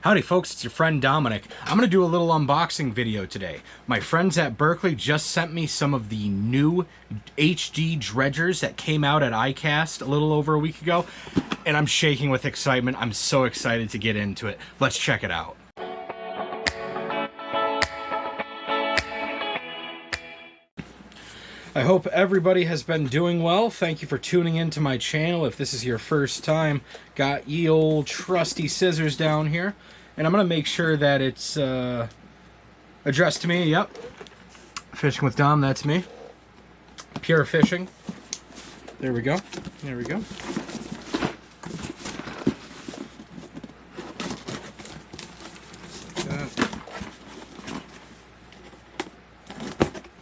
Howdy folks, it's your friend Dominic. I'm going to do a little unboxing video today. My friends at Berkley just sent me some of the new HD dredgers that came out at ICAST a little over a week ago, and I'm shaking with excitement. I'm so excited to get into it. Let's check it out. I hope everybody has been doing well. Thank you for tuning into my channel. If this is your first time, got ye old trusty scissors down here. And I'm going to make sure that it's addressed to me. Yep. Fishing with Dom, that's me. Pure fishing. There we go. There we go.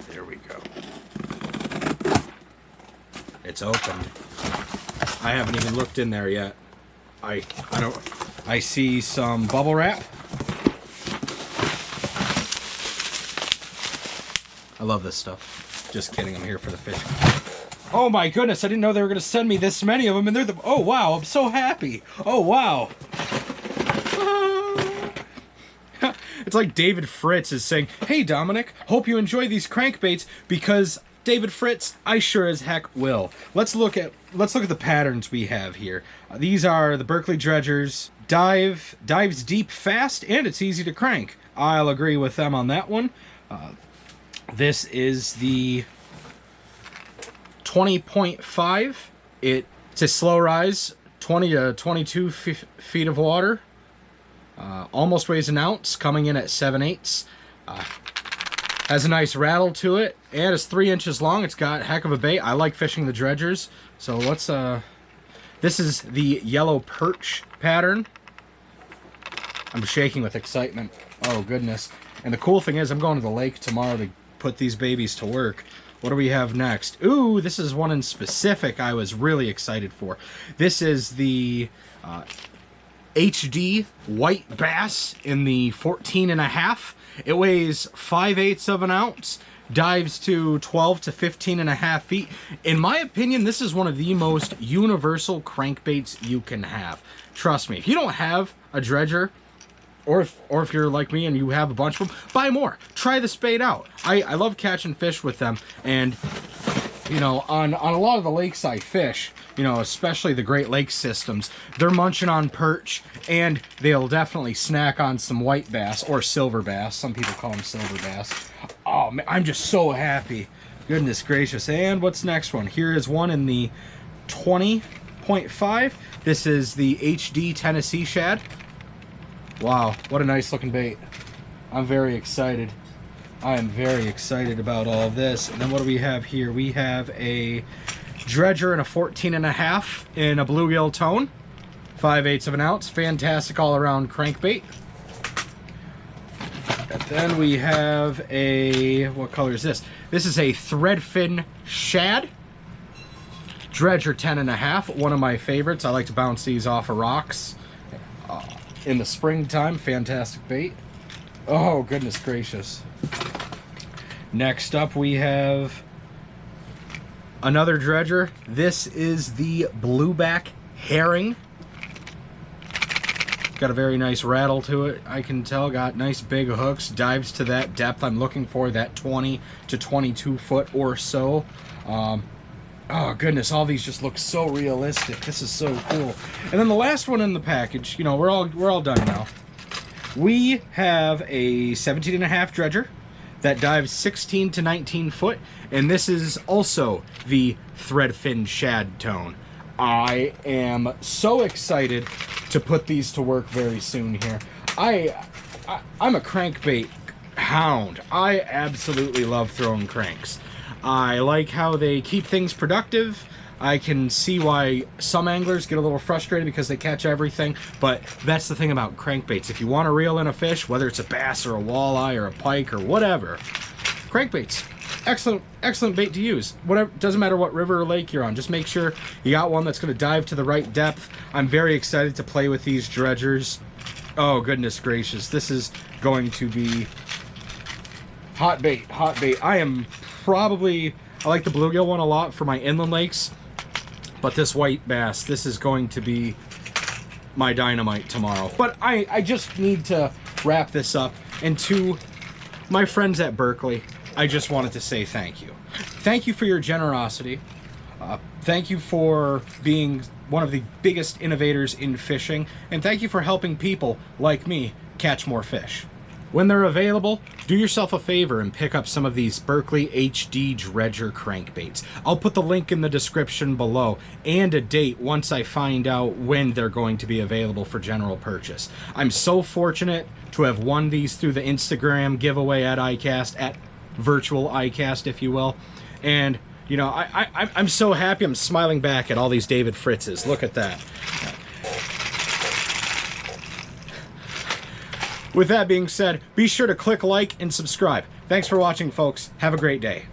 There we go. It's opened. I haven't even looked in there yet. I see some bubble wrap. I love this stuff. Just kidding, I'm here for the fishing. Oh my goodness, I didn't know they were going to send me this many of them, and they're the... Oh wow, I'm so happy. Oh wow. It's like David Fritz is saying, "Hey Dominic, hope you enjoy these crankbaits," because David Fritz, I sure as heck will. Let's look at the patterns we have here. These are the Berkley dredgers. Dives deep fast, and it's easy to crank. I'll agree with them on that one. This is the 20.5. It's a slow rise, 20 to 22 feet of water. Almost weighs an ounce, coming in at 7/8. Has a nice rattle to it, and it's 3 inches long. It's got a heck of a bait. I like fishing the dredgers, so let's this is the yellow perch pattern. I'm shaking with excitement. Oh goodness. And the cool thing is I'm going to the lake tomorrow to put these babies to work. What do we have next? Ooh, this is one in specific I was really excited for. This is the HD white bass in the 14.5. It weighs 5/8 of an ounce, dives to 12 to 15.5 feet. In my opinion, this is one of the most universal crankbaits you can have. Trust me, if you don't have a dredger, or if you're like me and you have a bunch of them, buy more. Try this bait out. I love catching fish with them, and you know, on a lot of the lakes I fish, you know, especially the Great Lakes systems, they're munching on perch, and they'll definitely snack on some white bass, or silver bass. Some people call them silver bass. Oh, man, I'm just so happy. Goodness gracious. And what's next one? Here is one in the 20.5. This is the HD Tennessee shad. Wow, what a nice looking bait. I'm very excited. I am very excited about all of this. And then what do we have here? We have a dredger in a 14.5 in a bluegill tone. 5/8 of an ounce. Fantastic all-around crankbait. And then we have a... what color is this? This is a threadfin shad. Dredger 10.5. One of my favorites. I like to bounce these off of rocks in the springtime. Fantastic bait. Oh, goodness gracious. Next up, we have another dredger. This is the blueback herring. Got a very nice rattle to it, I can tell. Got nice big hooks. Dives to that depth I'm looking for, that 20 to 22 foot or so. Oh goodness, all these just look so realistic. This is so cool. And then the last one in the package, you know, we're all done now. We have a 17.5 dredger that dives 16 to 19 foot, and this is also the threadfin shad tone. I am so excited to put these to work very soon here. I'm a crankbait hound. I absolutely love throwing cranks. I like how they keep things productive. I can see why some anglers get a little frustrated because they catch everything, but that's the thing about crankbaits. If you want to reel in a fish, whether it's a bass or a walleye or a pike or whatever, crankbaits, excellent bait to use. Whatever, doesn't matter what river or lake you're on, just make sure you got one that's going to dive to the right depth. I'm very excited to play with these dredgers. Oh goodness gracious, this is going to be hot bait. I like the bluegill one a lot for my inland lakes. But this white bass, this is going to be my dynamite tomorrow. But I just need to wrap this up. And to my friends at Berkley, I just wanted to say thank you. Thank you for your generosity. Thank you for being one of the biggest innovators in fishing. And thank you for helping people like me catch more fish. When they're available, do yourself a favor and pick up some of these Berkley HD Dredger crankbaits. I'll put the link in the description below and a date once I find out when they're going to be available for general purchase. I'm so fortunate to have won these through the Instagram giveaway at ICAST, at virtual ICAST, if you will. And, you know, I'm so happy. I'm smiling back at all these David Fritzes. Look at that. With that being said, be sure to click like and subscribe. Thanks for watching, folks. Have a great day.